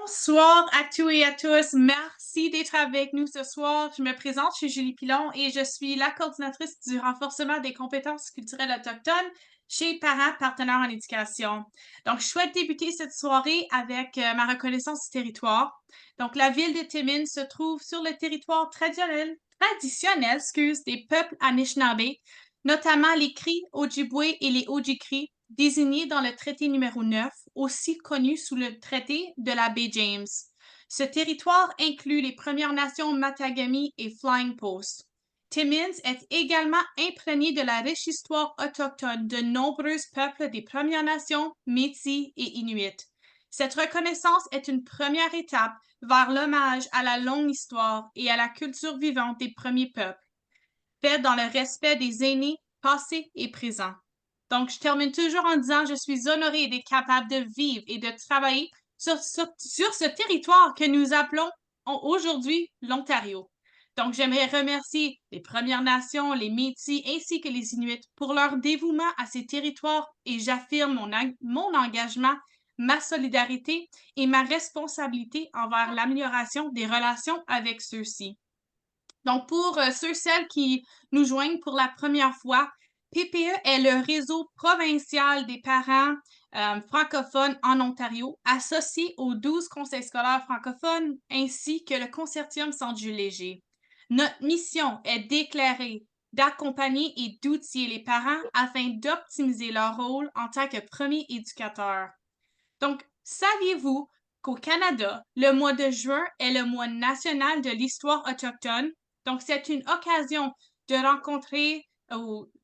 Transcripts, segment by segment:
Bonsoir à tous et à tous. Merci d'être avec nous ce soir. Je me présente, je suis Julie Pilon et je suis la coordinatrice du renforcement des compétences culturelles autochtones chez Parents Partenaires en éducation. Donc, je souhaite débuter cette soirée avec ma reconnaissance du territoire. Donc, la ville de Timmins se trouve sur le territoire traditionnel, des peuples Anishinaabe, notamment les Cris, Ojibwe et les Ojikri, désignés dans le traité numéro 9, aussi connu sous le traité de la baie James. Ce territoire inclut les Premières Nations Matagami et Flying Post. Timmins est également imprégné de la riche histoire autochtone de nombreux peuples des Premières Nations, Métis et Inuits. Cette reconnaissance est une première étape vers l'hommage à la longue histoire et à la culture vivante des premiers peuples, faite dans le respect des aînés passés et présents. Donc, je termine toujours en disant, je suis honorée d'être capable de vivre et de travailler sur ce territoire que nous appelons aujourd'hui l'Ontario. Donc, j'aimerais remercier les Premières Nations, les Métis ainsi que les Inuits pour leur dévouement à ces territoires et j'affirme mon engagement, ma solidarité et ma responsabilité envers l'amélioration des relations avec ceux-ci. Donc, pour ceux et celles qui nous joignent pour la première fois, PPE est le réseau provincial des parents francophones en Ontario, associé aux 12 conseils scolaires francophones ainsi que le Consortium Centre-Jules Léger. Notre mission est d'éclairer, d'accompagner et d'outiller les parents afin d'optimiser leur rôle en tant que premier éducateur. Donc, saviez-vous qu'au Canada, le mois de juin est le mois national de l'histoire autochtone? Donc, c'est une occasion de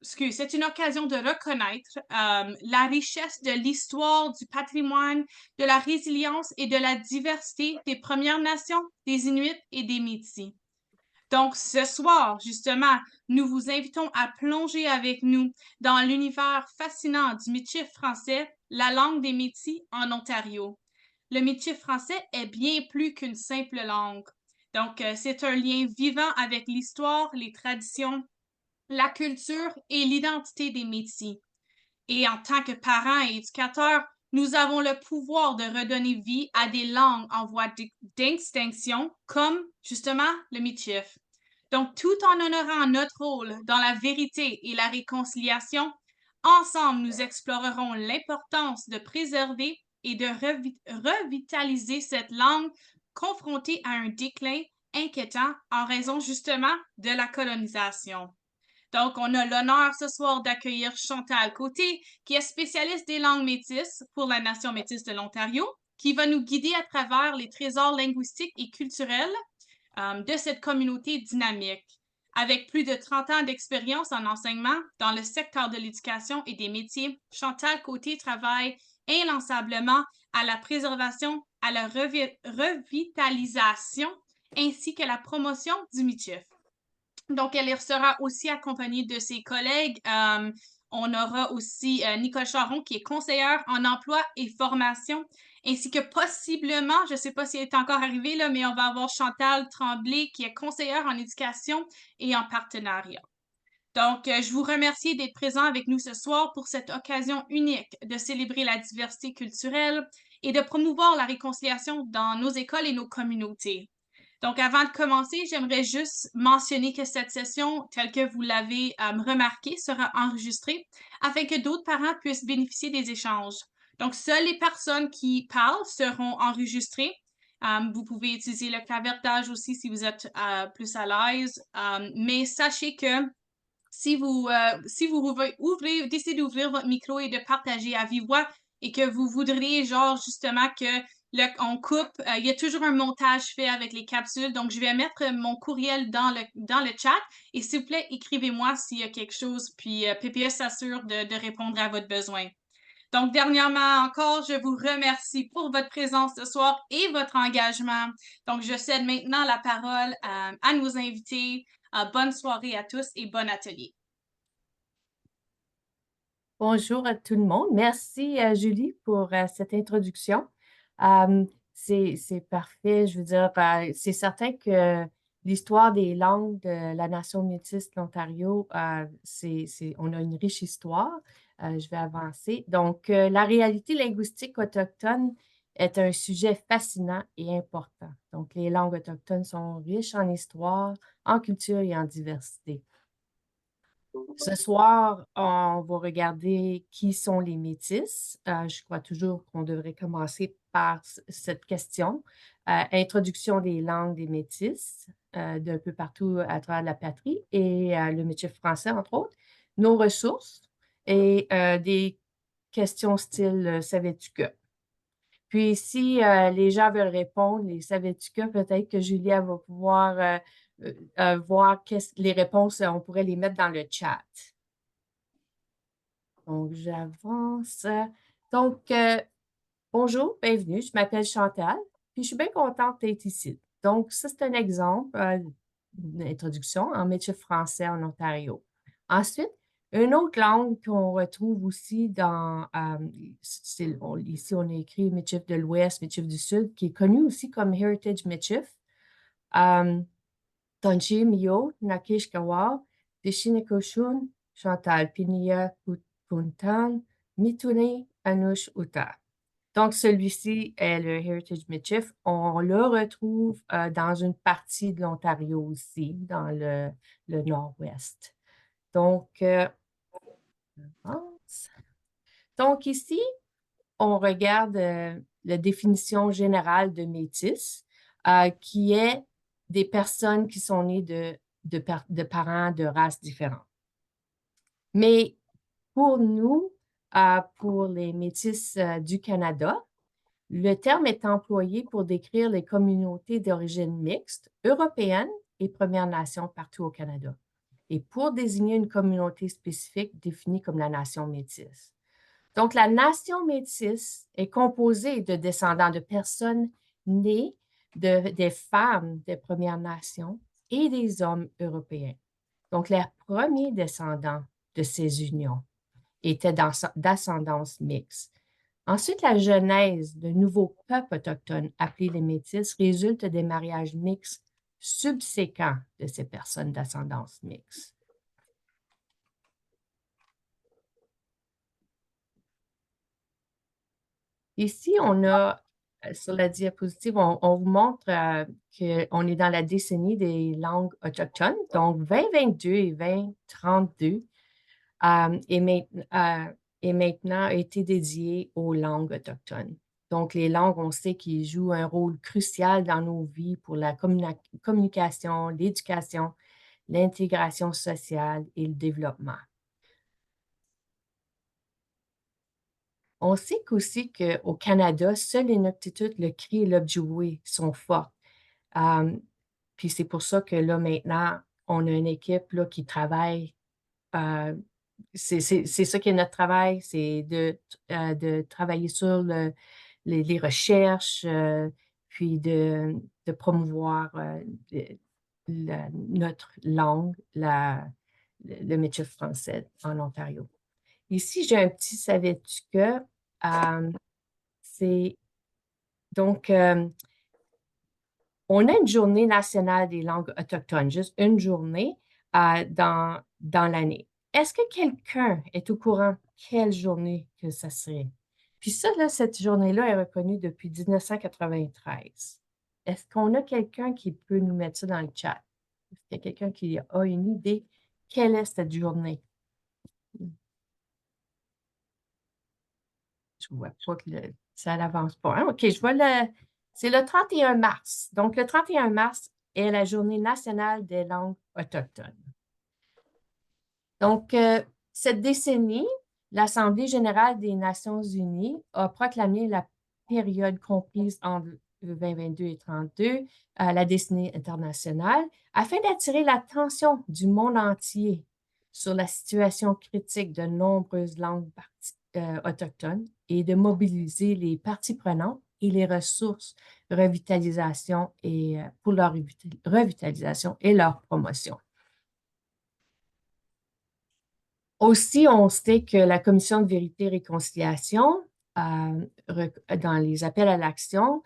c'est une occasion de reconnaître la richesse de l'histoire, du patrimoine, de la résilience et de la diversité des Premières Nations, des Inuits et des Métis. Donc, ce soir, justement, nous vous invitons à plonger avec nous dans l'univers fascinant du métier français, la langue des Métis en Ontario. Le métier français est bien plus qu'une simple langue. Donc, c'est un lien vivant avec l'histoire, les traditions, la culture et l'identité des Métis. Et en tant que parents et éducateurs, nous avons le pouvoir de redonner vie à des langues en voie d'extinction, comme justement le Michif. Donc, tout en honorant notre rôle dans la vérité et la réconciliation, ensemble, nous explorerons l'importance de préserver et de revitaliser cette langue confrontée à un déclin inquiétant en raison justement de la colonisation. Donc, on a l'honneur ce soir d'accueillir Chantal Côté, qui est spécialiste des langues métisses pour la Nation métisse de l'Ontario, qui va nous guider à travers les trésors linguistiques et culturels de cette communauté dynamique. Avec plus de 30 ans d'expérience en enseignement dans le secteur de l'éducation et des métiers, Chantal Côté travaille inlassablement à la préservation, à la revitalisation ainsi que la promotion du Michif. Donc, elle sera aussi accompagnée de ses collègues. On aura aussi Nicole Charon, qui est conseillère en emploi et formation, ainsi que possiblement, je ne sais pas si elle est encore arrivée, là, mais on va avoir Chantal Tremblay, qui est conseillère en éducation et en partenariat. Donc, je vous remercie d'être présent avec nous ce soir pour cette occasion unique de célébrer la diversité culturelle et de promouvoir la réconciliation dans nos écoles et nos communautés. Donc, avant de commencer, j'aimerais juste mentionner que cette session, telle que vous l'avez remarqué, sera enregistrée afin que d'autres parents puissent bénéficier des échanges. Donc, seules les personnes qui parlent seront enregistrées. Vous pouvez utiliser le clavardage aussi si vous êtes plus à l'aise. Mais sachez que si vous décidez d'ouvrir votre micro et de partager à vive voix et que vous voudriez, genre, justement, on coupe, il y a toujours un montage fait avec les capsules. Donc, je vais mettre mon courriel dans le chat et s'il vous plaît, écrivez-moi s'il y a quelque chose, puis PPS s'assure de répondre à votre besoin. Donc, dernièrement encore, je vous remercie pour votre présence ce soir et votre engagement. Donc, je cède maintenant la parole à nos invités. Bonne soirée à tous et bon atelier. Bonjour à tout le monde. Merci, Julie, pour cette introduction. C'est parfait. Je veux dire, c'est certain que l'histoire des langues de la nation métisse de l'Ontario, on a une riche histoire. Je vais avancer. Donc, la réalité linguistique autochtone est un sujet fascinant et important. Donc, les langues autochtones sont riches en histoire, en culture et en diversité. Ce soir, on va regarder qui sont les Métis. Je crois toujours qu'on devrait commencer par cette question. Introduction des langues des Métis d'un peu partout à travers la patrie et le métier français, entre autres. Nos ressources et des questions style savais-tu que? Puis, si les gens veulent répondre, les savais-tu que, peut-être que Julia va pouvoir voir les réponses, on pourrait les mettre dans le chat. Donc, j'avance. Donc, bonjour, bienvenue. Je m'appelle Chantal, puis je suis bien contente d'être ici. Donc, ça, c'est un exemple d'une introduction en métier français en Ontario. Ensuite, une autre langue qu'on retrouve aussi dans, ici, on a écrit Michif de l'Ouest, Michif du Sud, qui est connu aussi comme Heritage Michif. Tonji, Mio, Nakishkawa, Dishinakoshun, Chantal Pinia, Puntan, Mitune, Anush, Uta. Donc, celui-ci est le Heritage Michif. On le retrouve dans une partie de l'Ontario aussi, dans le nord-ouest. Donc, donc, ici, on regarde la définition générale de métis, qui est des personnes qui sont nées de parents de races différentes. Mais pour nous, pour les Métis du Canada, le terme est employé pour décrire les communautés d'origine mixte, européennes et Premières Nations partout au Canada, et pour désigner une communauté spécifique définie comme la nation métisse. Donc, la nation métisse est composée de descendants de personnes nées des femmes des Premières Nations et des hommes européens. Donc, les premiers descendants de ces unions étaient d'ascendance mixte. Ensuite, la genèse de nouveaux peuples autochtones appelés les Métis résulte des mariages mixtes subséquents de ces personnes d'ascendance mixte. Ici, on a, sur la diapositive, on vous montre qu'on est dans la décennie des langues autochtones, donc 2022 et 2032 et maintenant a été dédié aux langues autochtones. Donc, les langues, on sait qu'ils jouent un rôle crucial dans nos vies pour la communication, l'éducation, l'intégration sociale et le développement. On sait aussi qu'au Canada, seuls les Inuktitut, le cri et l'Ojibwe sont forts. Puis c'est pour ça que là, maintenant, on a une équipe là, qui travaille. C'est ça qui est notre travail, c'est de travailler sur les recherches, puis de promouvoir notre langue, le métier français en Ontario. Ici, j'ai un petit savais-tu que c'est donc on a une journée nationale des langues autochtones, juste une journée dans l'année. Est-ce que quelqu'un est au courant quelle journée que ça serait? Puis ça, là, cette journée-là est reconnue depuis 1993. Est-ce qu'on a quelqu'un qui peut nous mettre ça dans le chat? Est-ce qu'il y a quelqu'un qui a une idée? Quelle est cette journée? Je ne vois pas que ça n'avance pas. Hein? OK, je vois c'est le 31 mars. Donc, le 31 mars est la journée nationale des langues autochtones. Donc, cette décennie, l'Assemblée générale des Nations unies a proclamé la période comprise entre 2022 et 2032, la décennie internationale, afin d'attirer l'attention du monde entier sur la situation critique de nombreuses langues autochtones et de mobiliser les parties prenantes et les ressources revitalisation pour leur revitalisation et leur promotion. Aussi, on sait que la Commission de vérité et réconciliation, dans les appels à l'action,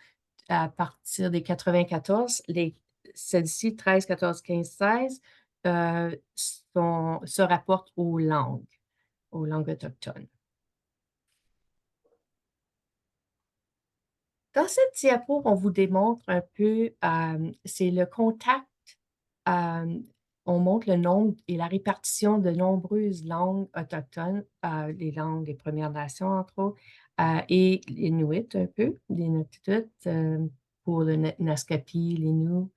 à partir des 94, celles-ci, 13, 14, 15, 16, se rapportent aux langues autochtones. Dans cette diapo, on vous démontre un peu, c'est le contact. euh, on montre le nombre et la répartition de nombreuses langues autochtones, les langues des Premières Nations, entre autres, et l'Inuit un peu, l'Inuktitut, pour le Naskapi, l'Innu.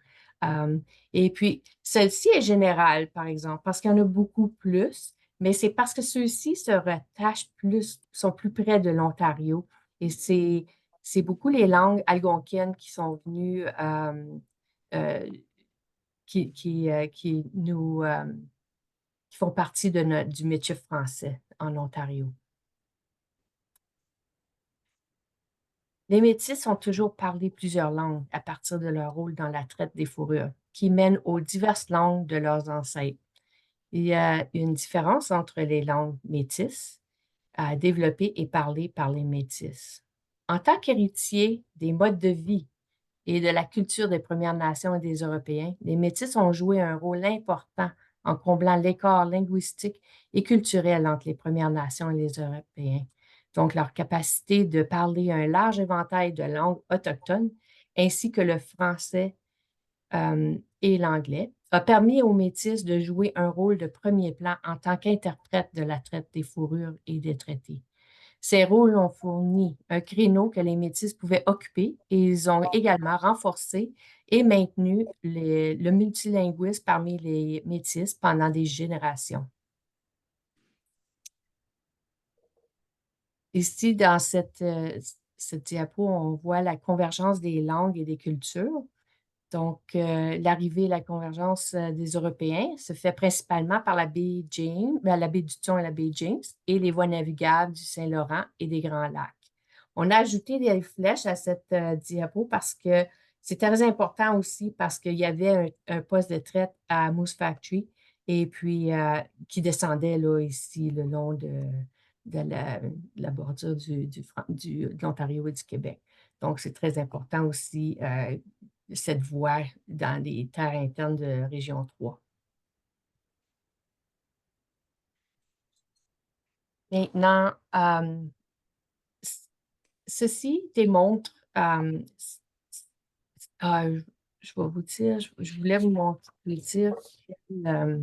Euh, et puis, celle-ci est générale, par exemple, parce qu'il y en a beaucoup plus, mais c'est parce que ceux-ci se rattachent plus, sont plus près de l'Ontario. Et c'est beaucoup les langues algonquiennes qui sont venues, euh, qui nous, qui font partie de du métier français en Ontario. Les Métis ont toujours parlé plusieurs langues à partir de leur rôle dans la traite des fourrures, qui mène aux diverses langues de leurs ancêtres. Il y a une différence entre les langues métisses, développées et parlées par les Métis. En tant qu'héritiers des modes de vie et de la culture des Premières Nations et des Européens, les Métis ont joué un rôle important en comblant l'écart linguistique et culturel entre les Premières Nations et les Européens. Donc, leur capacité de parler un large éventail de langues autochtones, ainsi que le français et l'anglais, a permis aux Métis de jouer un rôle de premier plan en tant qu'interprète de la traite des fourrures et des traités. Ces rôles ont fourni un créneau que les Métis pouvaient occuper et ils ont également renforcé et maintenu le multilinguisme parmi les Métis pendant des générations. Ici, dans cette diapo, on voit la convergence des langues et des cultures. Donc, l'arrivée et la convergence des Européens se fait principalement par la baie James, la baie du Thon et la baie James, et les voies navigables du Saint-Laurent et des Grands Lacs. On a ajouté des flèches à cette diapo parce que c'est très important aussi parce qu'il y avait un poste de traite à Moose Factory et puis qui descendait là, ici le long de la bordure de l'Ontario et du Québec. Donc, c'est très important aussi cette voie dans les terres internes de Région 3. Maintenant, ceci démontre, je vais vous dire, je voulais vous dire euh,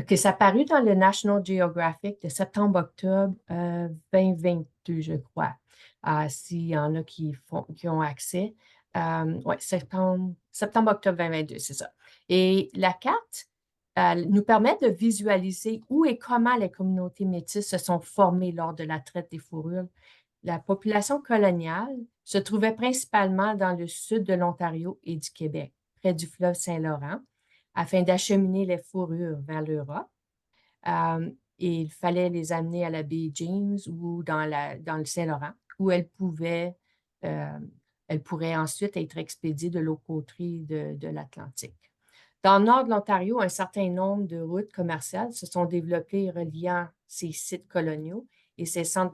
que ça parut dans le National Geographic de septembre-octobre 2022, je crois. S'il y en a qui ont accès. Oui, septembre-octobre 2022, c'est ça. Et la carte nous permet de visualiser où et comment les communautés métisses se sont formées lors de la traite des fourrures. La population coloniale se trouvait principalement dans le sud de l'Ontario et du Québec, près du fleuve Saint-Laurent, afin d'acheminer les fourrures vers l'Europe. Et il fallait les amener à la baie James ou dans le Saint-Laurent, où elles pourraient ensuite être expédiées de l'autre côté de l'Atlantique. Dans le nord de l'Ontario, un certain nombre de routes commerciales se sont développées reliant ces sites coloniaux et ces centres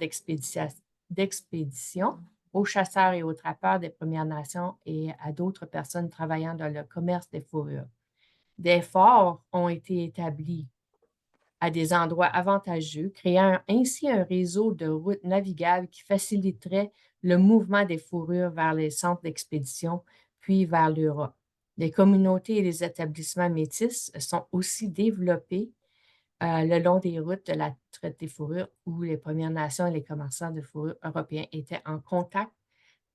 d'expédition aux chasseurs et aux trappeurs des Premières Nations et à d'autres personnes travaillant dans le commerce des fourrures. Des forts ont été établis à des endroits avantageux, créant ainsi un réseau de routes navigables qui faciliterait le mouvement des fourrures vers les centres d'expédition, puis vers l'Europe. Les communautés et les établissements métis sont aussi développés le long des routes de la traite des fourrures où les Premières Nations et les commerçants de fourrures européens étaient en contact,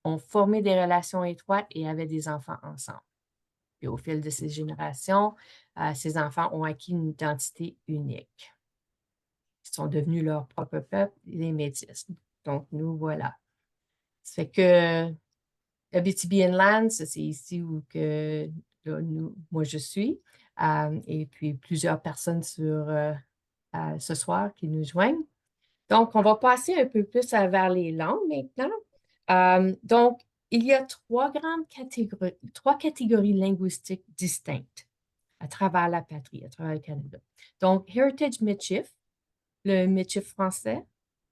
ont formé des relations étroites et avaient des enfants ensemble. Et au fil de ces générations, ces enfants ont acquis une identité unique. Ils sont devenus leur propre peuple, les Métis. Donc, nous voilà. Ça fait que Abitibi Inland, c'est ici où là, moi je suis, et puis plusieurs personnes ce soir qui nous joignent. Donc, on va passer un peu plus vers les langues maintenant. Donc, il y a trois catégories linguistiques distinctes à travers la patrie, à travers le Canada. Donc, Heritage Michif, le Michif français,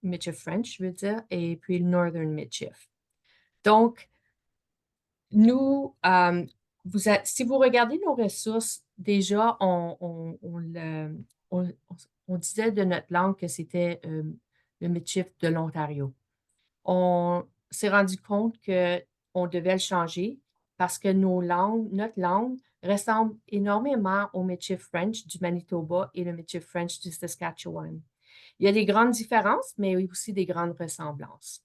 Michif French, je veux dire, et puis le Northern Michif. Donc, nous, si vous regardez nos ressources, déjà, on disait de notre langue que c'était le Michif de l'Ontario. s'est rendu compte qu'on devait le changer parce que notre langue ressemble énormément au Michif French du Manitoba et le Michif French du Saskatchewan. Il y a des grandes différences, mais aussi des grandes ressemblances.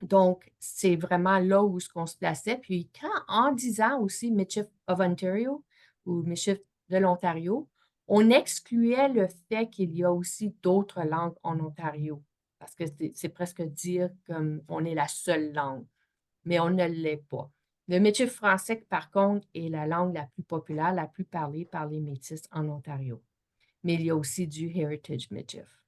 Donc, c'est vraiment là où on se plaçait. Puis, en disant aussi Michif of Ontario ou Michif de l'Ontario, on excluait le fait qu'il y a aussi d'autres langues en Ontario. Parce que c'est presque dire comme on est la seule langue, mais on ne l'est pas. Le Michif français, par contre, est la langue la plus populaire, la plus parlée par les Métis en Ontario. Mais il y a aussi du Heritage Michif.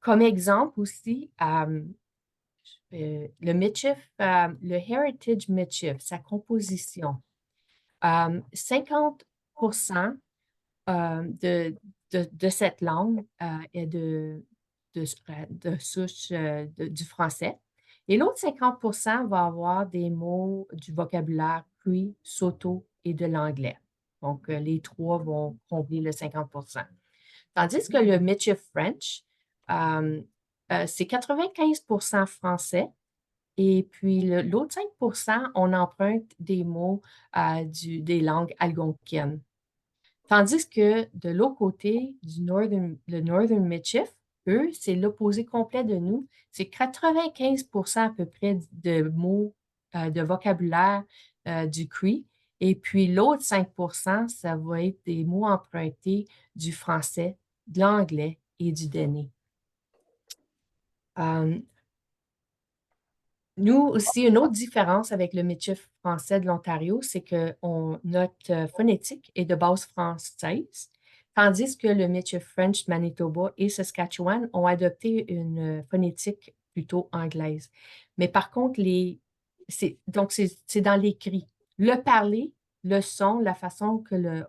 Comme exemple aussi, le Michif, le Heritage Michif, sa composition, 50% de cette langue est de souche du français. Et l'autre 50% va avoir des mots du vocabulaire Cree, Saulteaux et de l'anglais. Donc, les trois vont combler le 50%. Tandis que le Michif French, c'est 95% français. Et puis, l'autre 5%, on emprunte des mots des langues algonquiennes. Tandis que de l'autre côté, le Northern Michif, eux, c'est l'opposé complet de nous. C'est 95% à peu près de mots, de vocabulaire du Cree. Et puis l'autre 5%, ça va être des mots empruntés du français, de l'anglais et du déné. Nous aussi, une autre différence avec le Michif français de l'Ontario, c'est que notre phonétique est de base française, tandis que le Michif French, Manitoba et Saskatchewan ont adopté une phonétique plutôt anglaise. Mais par contre, c'est dans l'écrit. Le parler, le son, la façon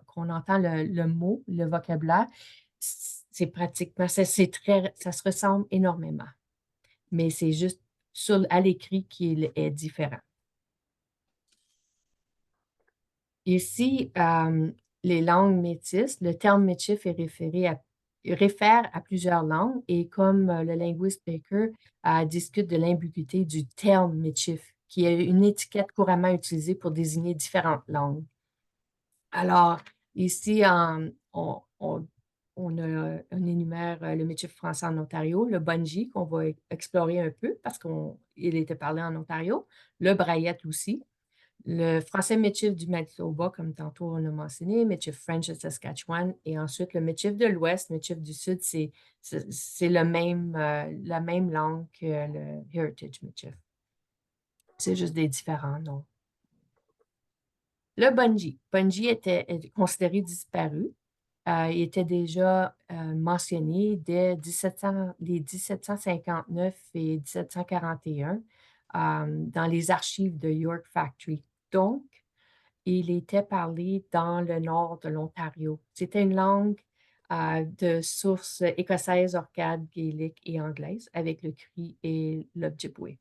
qu'on entend le mot, le vocabulaire, c'est pratiquement, ça se ressemble énormément. Mais c'est juste à l'écrit qu'il est différent. Ici, les langues métisses, le terme métif réfère à plusieurs langues et comme le linguiste Baker discute de l'ambiguïté du terme métif, qui est une étiquette couramment utilisée pour désigner différentes langues. Alors, ici, on énumère le Michif français en Ontario, le Bunji qu'on va explorer un peu parce qu'il était parlé en Ontario, le Braillette aussi, le français Michif du Manitoba, comme tantôt on a mentionné, Michif French de Saskatchewan, et ensuite le Michif de l'Ouest, Michif du Sud, c'est la même langue que le Heritage Michif. C'est juste des différents noms. Le Bunji. Bunji était considéré disparu. Il était déjà mentionné dès les 1759 et 1741 dans les archives de York Factory. Donc, il était parlé dans le nord de l'Ontario. C'était une langue de source écossaise, orcade, gaélique et anglaise avec le cri et l'Ojibwe.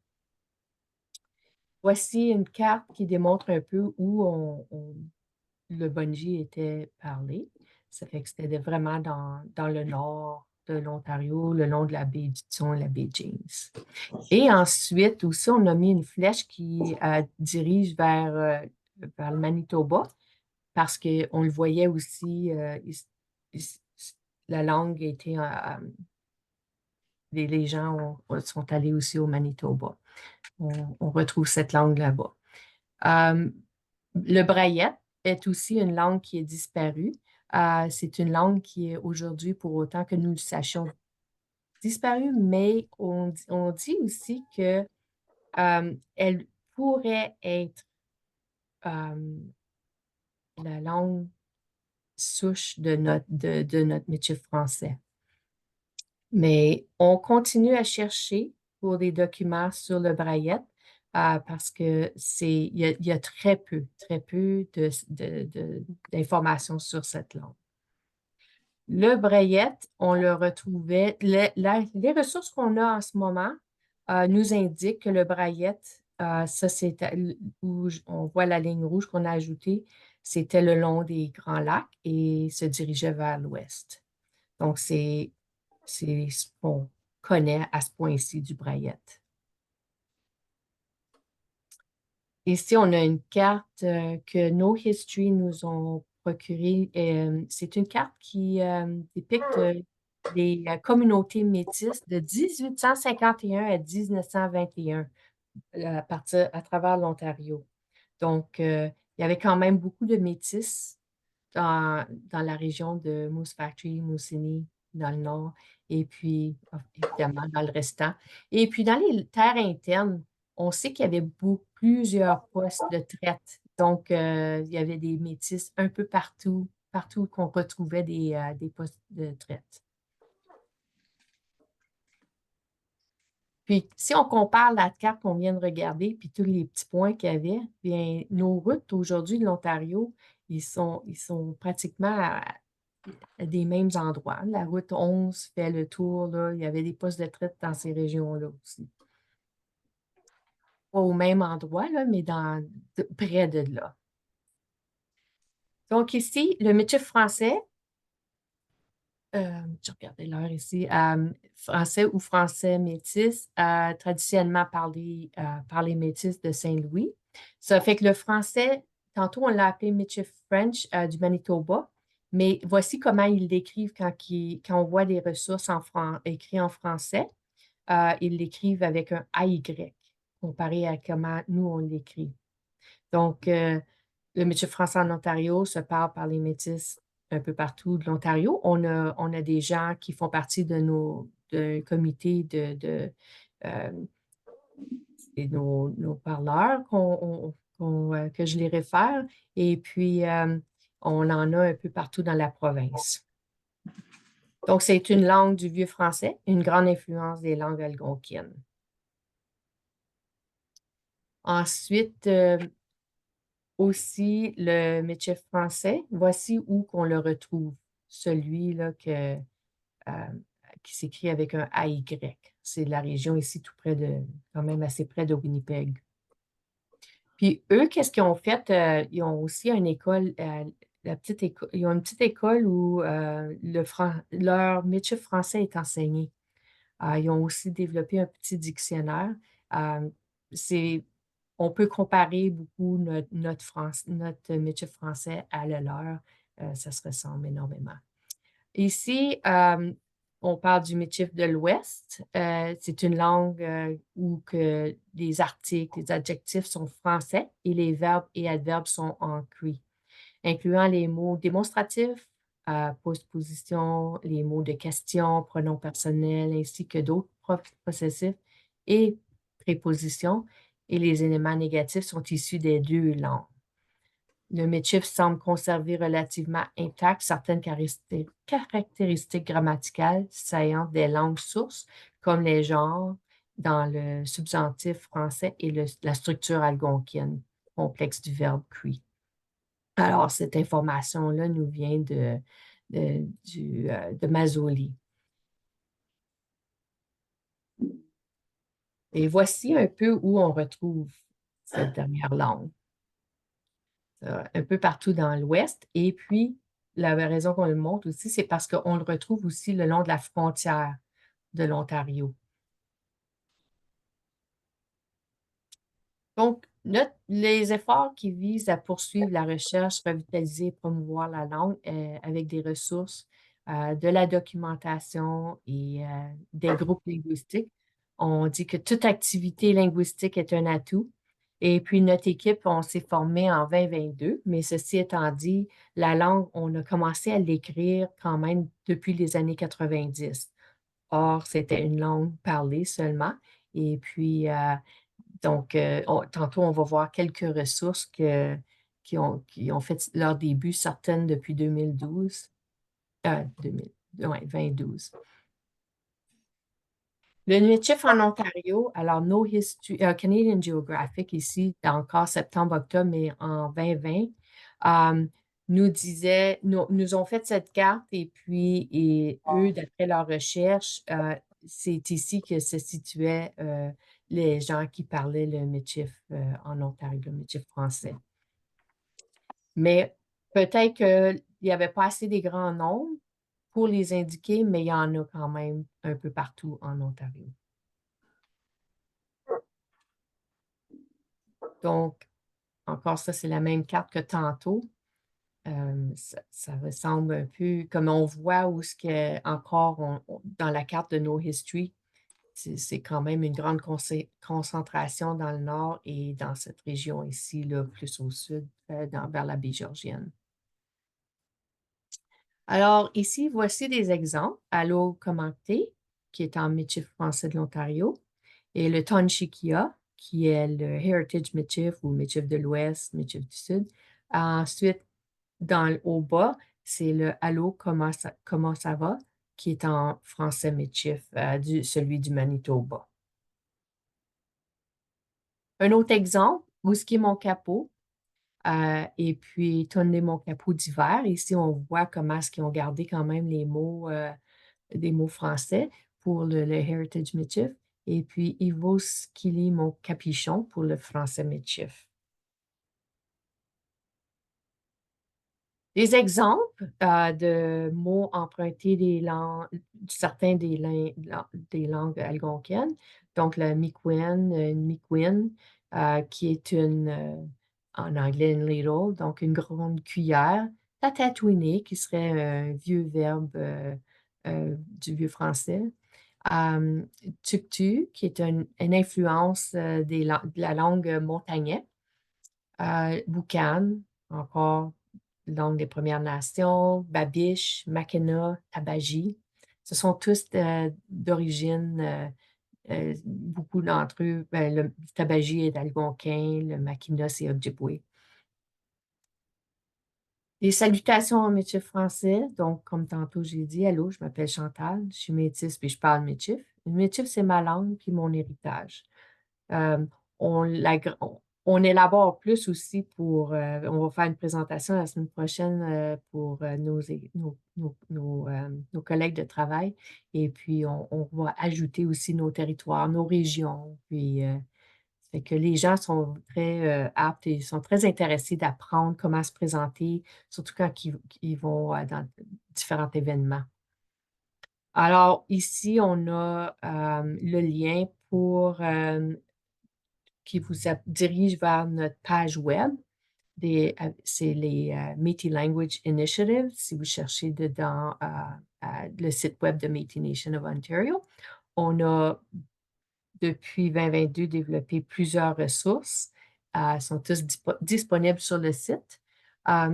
Voici une carte qui démontre un peu où le Bunji était parlé. Ça fait que c'était vraiment dans le nord de l'Ontario, le long de la baie du Thon et la baie James. Et ensuite, aussi, on a mis une flèche qui dirige vers le Manitoba parce qu'on le voyait aussi, la langue était, les gens sont allés aussi au Manitoba. On retrouve cette langue là-bas. Le braillette est aussi une langue qui est disparue. C'est une langue qui est aujourd'hui, pour autant que nous le sachions, disparue, mais on dit aussi que elle pourrait être la langue souche de notre métier français. Mais on continue à chercher pour des documents sur le braillette parce que il y a très peu d'informations sur cette langue. Le braillette, on le retrouvait, les ressources qu'on a en ce moment nous indiquent que le braillette, ça c'est où on voit la ligne rouge qu'on a ajoutée, c'était le long des Grands Lacs et se dirigeait vers l'ouest. Donc, c'est ce qu'on connaît à ce point-ci du braillette. Ici, on a une carte que No History nous ont procurée. C'est une carte qui dépicte les communautés métisses de 1851 à 1921 à travers l'Ontario. Donc, il y avait quand même beaucoup de métis dans la région de Moose Factory, Moosonee, dans le nord, et puis, évidemment, dans le restant. Et puis, dans les terres internes, on sait qu'il y avait plusieurs postes de traite. Donc, il y avait des métis un peu partout, partout qu'on retrouvait des postes de traite. Puis, si on compare la carte qu'on vient de regarder, puis tous les petits points qu'il y avait, bien, nos routes aujourd'hui de l'Ontario, ils sont pratiquement à des mêmes endroits. La route 11 fait le tour, là. Il y avait des postes de traite dans ces régions-là aussi. Pas au même endroit, là, mais près de là. Donc ici, le métier français, je regardais l'heure ici, français ou français métis, traditionnellement par les métis de Saint-Louis. Ça fait que le français, tantôt on l'a appelé métier French du Manitoba, mais voici comment ils l'écrivent quand on voit les ressources écrites en français. Ils l'écrivent avec un AY, comparé à comment nous on l'écrit. Donc, le métier français en Ontario se parle par les métis un peu partout de l'Ontario. On a des gens qui font partie d'un comité euh, et nos parleurs que je les réfère. Et puis, on en a un peu partout dans la province. Donc, c'est une langue du vieux français, une grande influence des langues algonquines. Ensuite, aussi, le métier français, voici où qu'on le retrouve, celui-là qui s'écrit avec un AY. C'est la région ici, quand même assez près de Winnipeg. Puis eux, qu'est-ce qu'ils ont fait? Ils ont aussi une école, ils ont une petite école où leur métier français est enseigné. Ils ont aussi développé un petit dictionnaire. Euh, c'est, on peut comparer beaucoup notre métier français à le leur. Ça se ressemble énormément. Ici, on parle du métier de l'Ouest. C'est une langue où que les articles, les adjectifs sont français et les verbes et adverbes sont en cri, incluant les mots démonstratifs, postposition, les mots de question, pronoms personnels, ainsi que d'autres possessifs et prépositions. Et les éléments négatifs sont issus des deux langues. Le métier semble conserver relativement intact certaines caractéristiques grammaticales saillantes des langues sources, comme les genres dans le substantif français et la structure algonquienne complexe du verbe cuit. Alors, cette information-là nous vient de Mazzoli. Et voici un peu où on retrouve cette dernière langue. Un peu partout dans l'Ouest. Et puis, la raison qu'on le montre aussi, c'est parce qu'on le retrouve aussi le long de la frontière de l'Ontario. Donc, les efforts qui visent à poursuivre la recherche, revitaliser et promouvoir la langue avec des ressources, de la documentation et des groupes linguistiques. On dit que toute activité linguistique est un atout. Et puis, notre équipe, on s'est formé en 2022, mais ceci étant dit, la langue, on a commencé à l'écrire quand même depuis les années 90. Or, c'était une langue parlée seulement. Et puis, donc, tantôt, on va voir quelques ressources qui ont fait leur début, certaines depuis 2012, 2012. Le NUHF en Ontario, alors No History, Canadian Geographic ici, encore septembre-octobre, mais en 2020, nous ont fait cette carte et puis eux, d'après leurs recherches, c'est ici que se situaient les gens qui parlaient le Michif en Ontario, le Michif français. Mais peut-être qu'il n'y avait pas assez des grands nombres pour les indiquer, mais il y en a quand même un peu partout en Ontario. Donc, encore ça, c'est la même carte que tantôt. Ça ressemble un peu comme on voit où ce que encore dans la carte de No History, c'est quand même une grande concentration dans le nord et dans cette région ici, là, plus au sud, vers la baie Georgienne. Alors, ici, voici des exemples. Allo Commenté, qui est en Michif français de l'Ontario, et le Tonshikia, qui est le Heritage Michif ou Michif de l'Ouest, Michif du Sud. Ensuite, au bas, c'est le Allô, comment ça va, qui est en français Michif, celui du Manitoba. Un autre exemple, où est-ce qui est mon capot? Et puis, tonner mon capot d'hiver. Ici, on voit comment est-ce qu'ils ont gardé quand même des mots français pour le Heritage Michif. Et puis, Ivo Skili, mon capuchon pour le français Michif. Des exemples de mots empruntés certains des langues algonquiennes. Donc, la Mi'kwen, une Mi'kwen, qui est en anglais, une ladle, donc une grande cuillère. Tatatouiner, qui serait un vieux verbe du vieux français. Tuktu, qui est une influence de la langue montagnais. Boucan, encore langue des Premières Nations, Babiche, Makena, Tabaji. Ce sont tous d'origine, beaucoup d'entre eux, le Tabaji est algonquin, le Makina, c'est Ojibwe. Les salutations en métis français, donc comme tantôt j'ai dit, allô, je m'appelle Chantal, je suis métisse puis je parle métif. Le métif, c'est ma langue puis mon héritage. Euh, on élabore plus aussi on va faire une présentation la semaine prochaine pour nos collègues de travail. Et puis, on va ajouter aussi nos territoires, nos régions. Puis, fait que les gens sont très aptes et sont très intéressés d'apprendre comment se présenter, surtout quand ils vont dans différents événements. Alors, ici, on a le lien qui vous dirige vers notre page web. C'est les Métis Language Initiative, si vous cherchez dedans le site web de Métis Nation of Ontario. On a, depuis 2022, développé plusieurs ressources. Elles sont tous disponibles sur le site.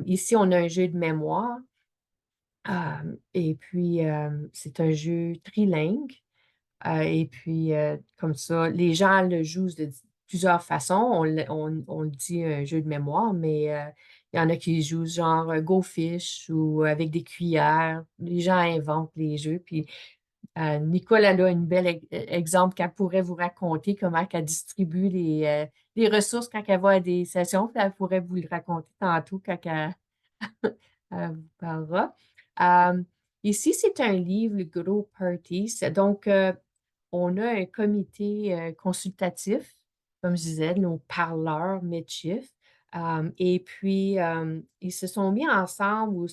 Ici, on a un jeu de mémoire. Et puis, c'est un jeu trilingue. Et puis, comme ça, les gens le jouent de plusieurs façons. On le dit un jeu de mémoire, mais il y en a qui jouent genre Go Fish ou avec des cuillères. Les gens inventent les jeux. Puis, Nicole, elle a un bel exemple qu'elle pourrait vous raconter, comment elle distribue les ressources quand elle va à des sessions. Puis elle pourrait vous le raconter tantôt quand elle vous parlera. Ici, c'est un livre, le Gros Party. Donc, on a un comité consultatif, comme je disais, nos parleurs Michif. Et puis, ils se sont mis ensemble où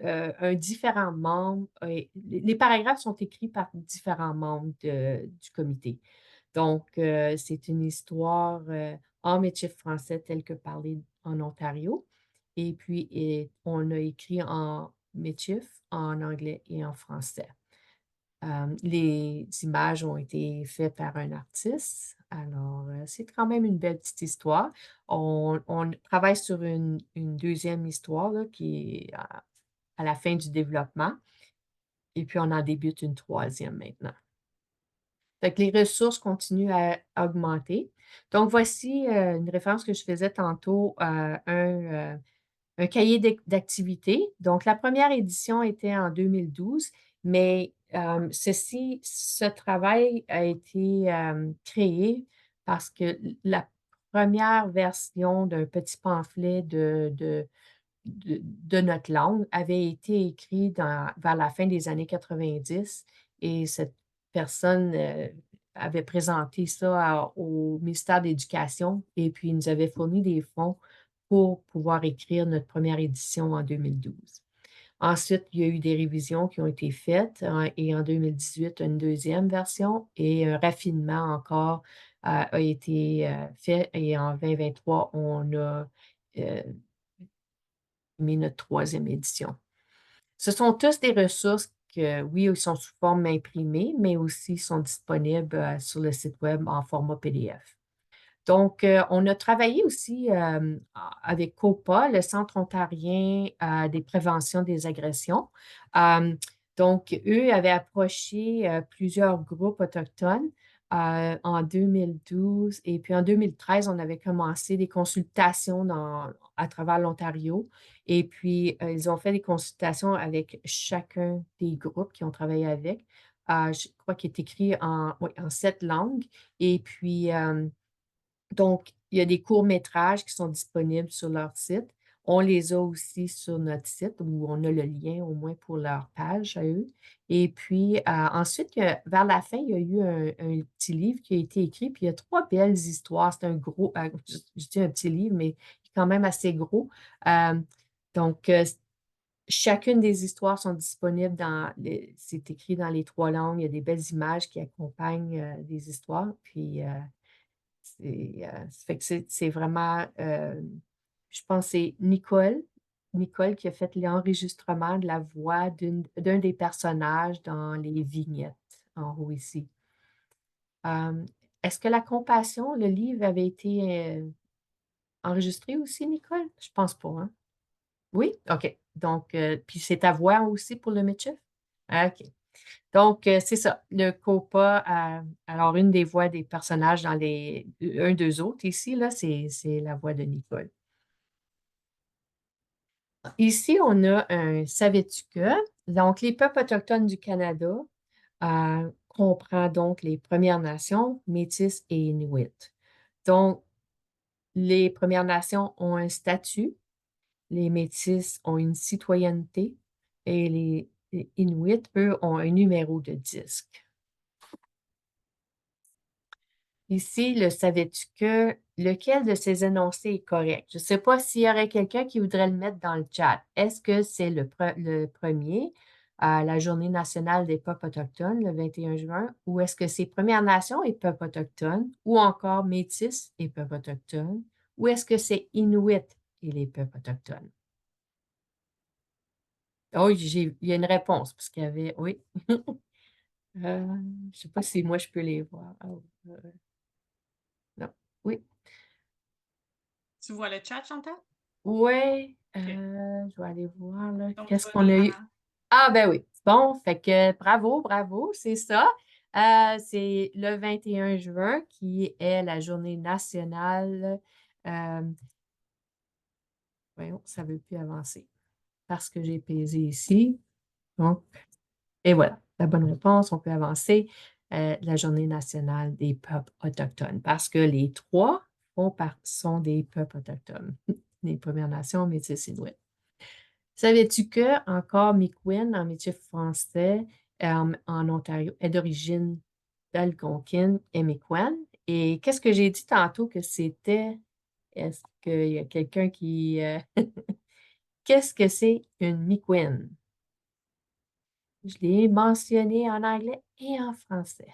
un différent membre, les paragraphes sont écrits par différents membres du comité. Donc, c'est une histoire en Michif français tel que parlé en Ontario. Et puis, on a écrit en Michif, en anglais et en français. Les images ont été faites par un artiste. Alors, c'est quand même une belle petite histoire. On travaille sur une deuxième histoire là, qui est à la fin du développement. Et puis, on en débute une troisième maintenant. Fait que les ressources continuent à augmenter. Donc, voici une référence que je faisais tantôt à un cahier d'activités. Donc, la première édition était en 2012, mais ce travail a été créé parce que la première version d'un petit pamphlet de notre langue avait été écrit vers la fin des années 90 et cette personne avait présenté ça au ministère de l'Éducation et puis il nous avait fourni des fonds pour pouvoir écrire notre première édition en 2012. Ensuite, il y a eu des révisions qui ont été faites et en 2018, une deuxième version et un raffinement encore a été fait et en 2023, on a euh, mis notre troisième édition. Ce sont tous des ressources que, oui, ils sont sous forme imprimée, mais aussi sont disponibles sur le site web en format PDF. Donc, on a travaillé aussi avec COPA, le Centre ontarien des préventions des agressions. Euh, donc, eux avaient approché plusieurs groupes autochtones en 2012 et puis en 2013, on avait commencé des consultations à travers l'Ontario et puis ils ont fait des consultations avec chacun des groupes qui ont travaillé avec. Je crois qu'il est écrit oui, en 7 langues et puis donc, il y a des courts-métrages qui sont disponibles sur leur site. On les a aussi sur notre site où on a le lien au moins pour leur page à eux. Et puis ensuite, vers la fin, il y a eu un petit livre qui a été écrit, puis il y a 3 belles histoires. C'est un gros, je dis un petit livre, mais quand même assez gros. Euh, donc, chacune des histoires sont disponibles c'est écrit dans les 3 langues. Il y a des belles images qui accompagnent des histoires. Puis, ça fait que c'est vraiment, je pense que c'est Nicole qui a fait l'enregistrement de la voix d'un des personnages dans les vignettes en haut ici. Euh, Est-ce que La Compassion, le livre, avait été enregistré aussi, Nicole? Je pense pas, hein? Oui? OK. Donc, puis c'est ta voix aussi pour le Mitchell? OK. Donc, c'est ça, le COPA. Alors, une des voix des personnages dans un des autres ici, là, c'est la voix de Nicole. Ici, on a un Savais-tu que? Donc, les peuples autochtones du Canada comprend donc les Premières Nations, Métis et Inuit. Donc, les Premières Nations ont un statut, les Métis ont une citoyenneté et les Inuits, eux, ont un numéro de disque. Ici, le savais-tu que lequel de ces énoncés est correct? Je ne sais pas s'il y aurait quelqu'un qui voudrait le mettre dans le chat. Est-ce que c'est le premier, la Journée nationale des peuples autochtones, le 21 juin, ou est-ce que c'est Premières Nations et peuples autochtones, ou encore Métis et peuples autochtones, ou est-ce que c'est Inuit et les peuples autochtones? Oh, il y a une réponse, parce qu'il y avait, oui. Je ne sais pas si moi je peux les voir. Oh, non. Oui. Tu vois le chat, Chantal? Oui, OK. je vais aller voir là. Donc, je Qu'est-ce vais qu'on lire a en eu? avant. Ah, ben oui. Bon, fait que bravo, bravo, c'est ça. C'est le 21 juin qui est la journée nationale. Euh, Voyons, ça ne veut plus avancer parce que j'ai pesé ici. Donc, et voilà, la bonne réponse, on peut avancer. La journée nationale des peuples autochtones parce que les trois sont des peuples autochtones. Les Premières Nations, Métis, Inuit. Savais-tu que encore Mi'kmaq en métier français en Ontario est d'origine algonquine et Mi'kmaq? Et qu'est-ce que j'ai dit tantôt que c'était? Est-ce qu'il y a quelqu'un qui... Qu'est-ce que c'est une Mi'kmaq? Je l'ai mentionné en anglais et en français.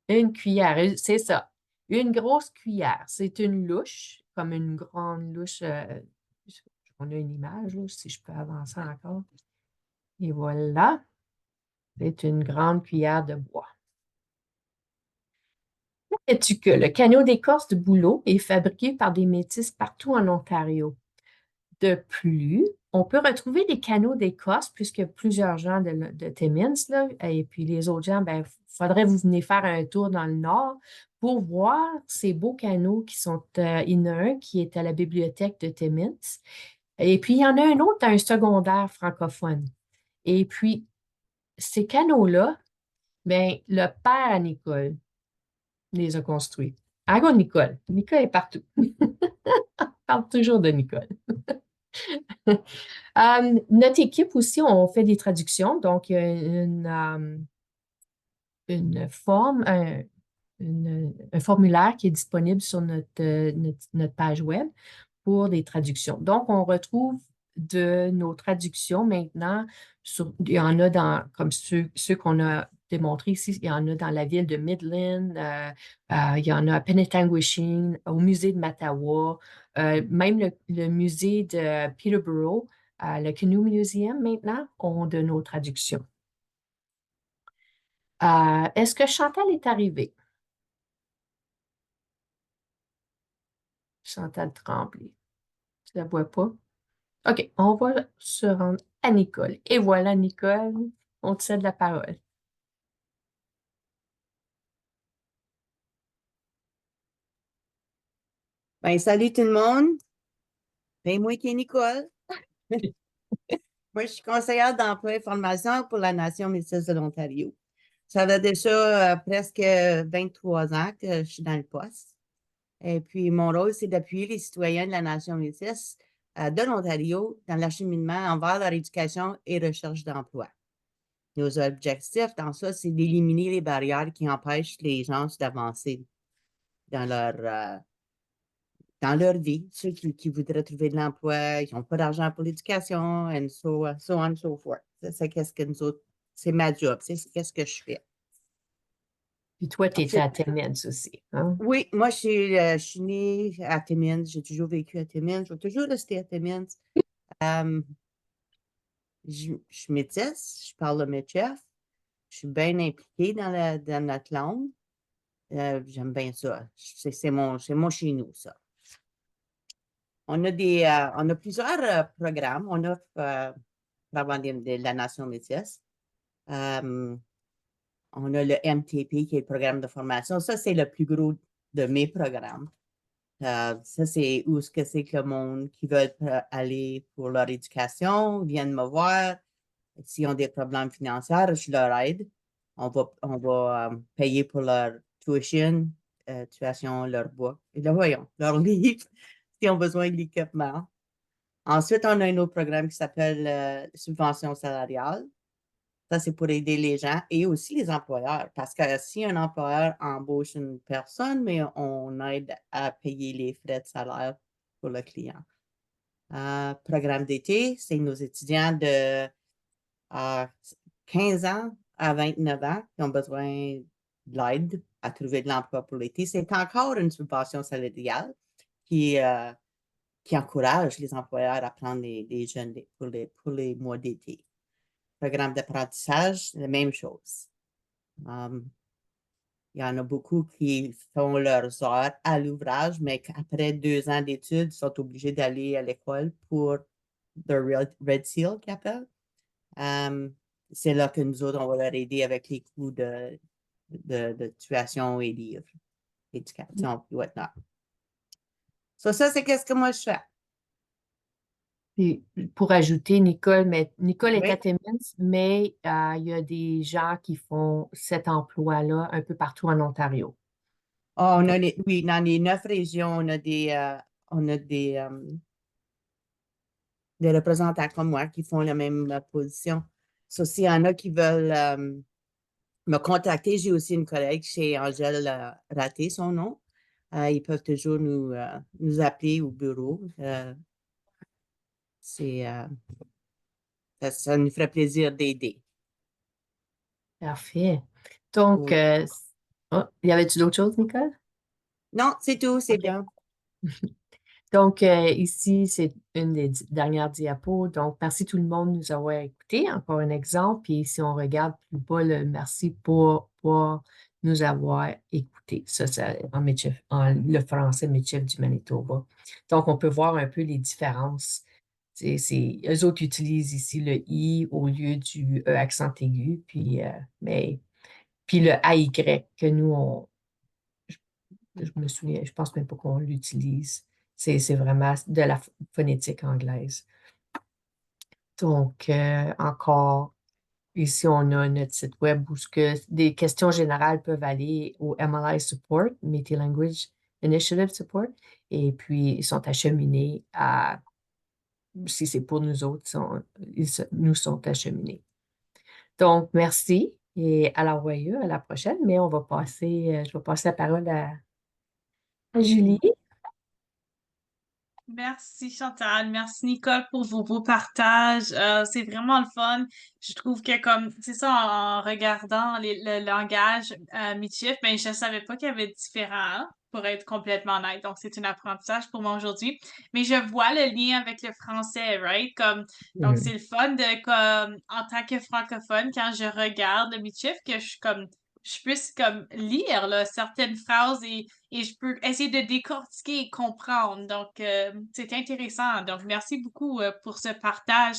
Une cuillère, c'est ça. Une grosse cuillère. C'est une louche, comme une grande louche. On a une image, là, si je peux avancer encore. Et voilà. C'est une grande cuillère de bois. Sais-tu que le canot d'écorce de bouleau est fabriqué par des métis partout en Ontario? De plus, on peut retrouver des canaux d'écorce puisque plusieurs gens de Timmins, là, et puis les autres gens, ben, faudrait vous venir faire un tour dans le nord pour voir ces beaux canaux qui sont, il y en a un qui est à la bibliothèque de Timmins, et puis il y en a un autre à un secondaire francophone. Et puis, ces canaux-là, ben, le père à Nicole les a construits. Argon Nicole. Nicole est partout. On parle toujours de Nicole. Notre équipe aussi, on fait des traductions. Donc, il y a une forme, un formulaire qui est disponible sur notre page web pour des traductions. Donc, on retrouve de nos traductions maintenant. Il y en a comme ceux qu'on a démontrés ici, il y en a dans la ville de Midland, il y en a à Penetanguishene, au musée de Mattawa, même le musée de Peterborough, le Canoe Museum maintenant, ont de nos traductions. Est-ce que Chantal est arrivée? Chantal Tremblay. Tu la vois pas? OK, on va se rendre à Nicole. Et voilà, Nicole, on te cède la parole. Ben, salut tout le monde. Ben, moi qui est Nicole. Moi, je suis conseillère d'emploi et formation pour la Nation métisse de l'Ontario. Ça fait déjà presque 23 ans que je suis dans le poste. Et puis, mon rôle, c'est d'appuyer les citoyens de la Nation métisse de l'Ontario dans l'acheminement envers leur éducation et recherche d'emploi. Nos objectifs dans ça, c'est d'éliminer les barrières qui empêchent les gens d'avancer dans leur vie, ceux qui voudraient trouver de l'emploi, qui n'ont pas d'argent pour l'éducation, and so on and so forth. C'est qu'est-ce que nous autres, c'est ma job, c'est qu'est-ce que je fais. Puis toi, tu étais à Timmins aussi, hein? Oui, moi, je suis née à Timmins, j'ai toujours vécu à Timmins, je vais toujours rester à Timmins. Je suis métisse, je parle le méchef, je suis bien impliquée dans notre langue. J'aime bien ça. C'est mon chez nous, ça. On a plusieurs programmes. On offre de la Nation métisse. On a le MTP, qui est le programme de formation. Ça, c'est le plus gros de mes programmes. Ça, c'est où ce que c'est que le monde qui veut aller pour leur éducation viennent me voir. S'ils ont des problèmes financiers, je leur aide. On va payer pour leur tuition, leur bois, leur livre, s'ils ont besoin d'équipement. Ensuite, on a un autre programme qui s'appelle subvention salariale. Ça, c'est pour aider les gens et aussi les employeurs. Parce que si un employeur embauche une personne, mais on aide à payer les frais de salaire pour le client. Programme d'été, c'est nos étudiants de 15 ans à 29 ans qui ont besoin de l'aide à trouver de l'emploi pour l'été. C'est encore une subvention salariale qui encourage les employeurs à prendre les jeunes pour les mois d'été. Programme d'apprentissage, la même chose. Il y en a beaucoup qui font leurs heures à l'ouvrage, mais qu'après 2 ans d'études, ils sont obligés d'aller à l'école pour le Red Seal qu'ils appellent. C'est là que nous autres, on va leur aider avec les coûts de tuition et livres, éducation et whatnot. Ça, c'est qu'est-ce que moi je fais. Puis, pour ajouter, Nicole est Oui. à Timmins, mais il y a des gens qui font cet emploi-là un peu partout en Ontario. Oui, dans les 9 régions, on a des représentants comme moi qui font la même position. Ça, s'il y en a qui veulent me contacter, j'ai aussi une collègue chez Angèle Raté, son nom. Ils peuvent toujours nous appeler au bureau. Ça nous ferait plaisir d'aider. Parfait. Donc, Oui. y avait-tu d'autres choses, Nicole? Non, c'est tout, c'est OK. bien. Donc, ici, c'est une des dernières diapos. Donc, merci tout le monde de nous avoir écoutés. Encore un exemple. Puis, si on regarde plus bas, le merci pour nous avoir écoutés. Ça, c'est en le français Mitchell du Manitoba. Donc, on peut voir un peu les différences. Eux autres utilisent ici le I au lieu du E accent aigu. Puis le AY que nous, je me souviens, je pense même pas qu'on l'utilise. C'est vraiment de la phonétique anglaise. Donc, encore, ici, on a notre site web où des questions générales peuvent aller au MLI Support, Métis Language Initiative Support, et puis ils sont acheminés si c'est pour nous autres, nous sont acheminés. Donc, merci et à la revoyure, à la prochaine, mais je vais passer la parole à Julie. Merci Chantal, merci Nicole pour vos beaux partages. C'est vraiment le fun. Je trouve que comme c'est ça en regardant le langage Michif, ben je savais pas qu'il y avait différents pour être complètement honnête. Donc c'est un apprentissage pour moi aujourd'hui. Mais je vois le lien avec le français, right? Comme donc Mm. c'est le fun de comme en tant que francophone quand je regarde le Michif que je puisse comme lire là, certaines phrases et je peux essayer de décortiquer et comprendre. Donc, c'est intéressant. Donc, merci beaucoup pour ce partage.